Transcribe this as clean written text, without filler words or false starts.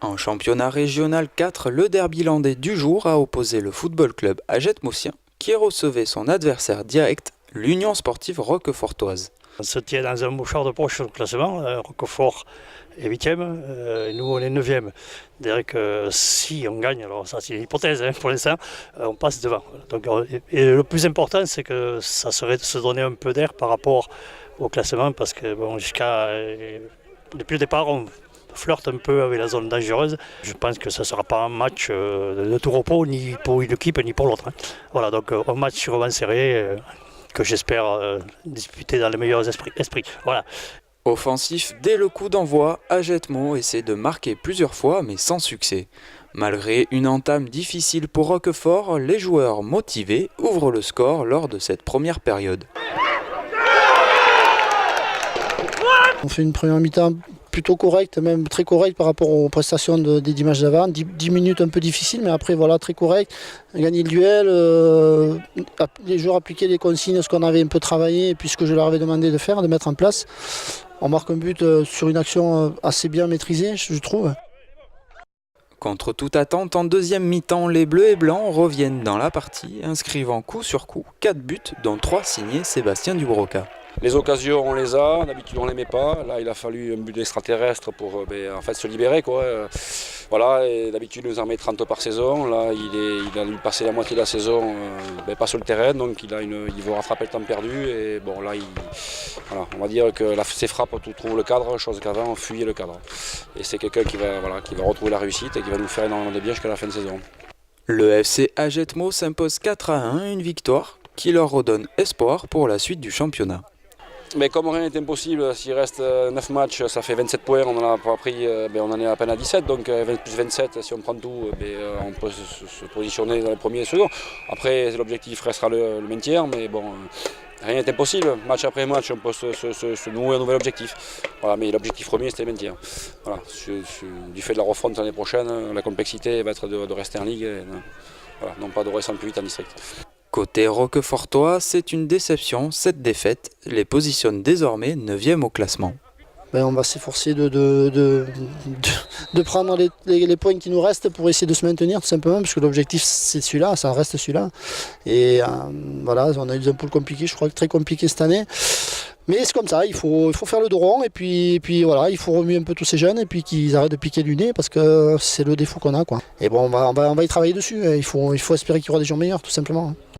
En championnat régional 4, le derby landais du jour a opposé le football club Aget-Moussien qui recevait son adversaire direct, l'Union sportive roquefortoise. On se tient dans un mouchoir de poche sur le classement. Roquefort est 8e, nous on est 9e. C'est-à-dire que si on gagne, alors ça c'est une hypothèse pour l'instant, on passe devant. Donc, et le plus important c'est que ça serait de se donner un peu d'air par rapport au classement parce que bon, depuis le départ on flirte un peu avec la zone dangereuse. Je pense que ça ne sera pas un match de tout repos ni pour une équipe ni pour l'autre. Voilà, donc un match sûrement serré. Que j'espère disputer dans les meilleurs esprits. Voilà. Offensif dès le coup d'envoi, Aget-Mo essaie de marquer plusieurs fois mais sans succès. Malgré une entame difficile pour Roquefort, les joueurs motivés ouvrent le score lors de cette première période. On fait une première mi-temps plutôt correcte, même très correcte par rapport aux prestations des dimanches d'avant. 10 minutes un peu difficiles, mais après voilà, très correct. Gagner le duel, les joueurs appliquaient les consignes, ce qu'on avait un peu travaillé, et puis ce que je leur avais demandé de faire, de mettre en place. On marque un but sur une action assez bien maîtrisée, je trouve. Contre toute attente, en deuxième mi-temps, les Bleus et Blancs reviennent dans la partie, inscrivant coup sur coup 4 buts, dont 3 signés Sébastien Dubroca. Les occasions, on les a, d'habitude on ne les met pas. Là, il a fallu un but extraterrestre pour en fait, se libérer, quoi. Voilà, et d'habitude, il nous en met 30 par saison. Là, il a passé la moitié de la saison pas sur le terrain, donc il veut rattraper le temps perdu. Et bon, là, voilà, on va dire que ses frappes trouvent le cadre, chose qu'avant, on fuyait le cadre. Et c'est quelqu'un qui va retrouver la réussite et qui va nous faire énormément de bien jusqu'à la fin de saison. Le FC Aget-Mo s'impose 4-1, une victoire qui leur redonne espoir pour la suite du championnat. Mais comme rien n'est impossible, s'il reste 9 matchs, ça fait 27 points, on en a pas pris, on en est à peine à 17, donc plus 27, si on prend tout, on peut se positionner dans les premiers et second. Après, l'objectif restera le maintien, mais bon, rien n'est impossible. Match après match, on peut se nouer un nouvel objectif. Voilà, mais l'objectif premier, c'était le maintien. Voilà, du fait de la refonte l'année prochaine, la complexité va être de rester en Ligue, et, voilà, non pas de redescendre plus vite en district. Côté roquefortois, c'est une déception, cette défaite les positionne désormais 9e au classement. On va s'efforcer de prendre les points qui nous restent pour essayer de se maintenir tout simplement, parce que l'objectif c'est celui-là, ça reste celui-là. Et voilà, on a eu un pool compliqué, je crois que très compliqué cette année. Mais c'est comme ça, il faut faire le dos rond et puis voilà, il faut remuer un peu tous ces jeunes et puis qu'ils arrêtent de piquer du nez parce que c'est le défaut qu'on a, quoi. Et bon, on va y travailler dessus, il faut espérer qu'il y aura des jours meilleurs tout simplement.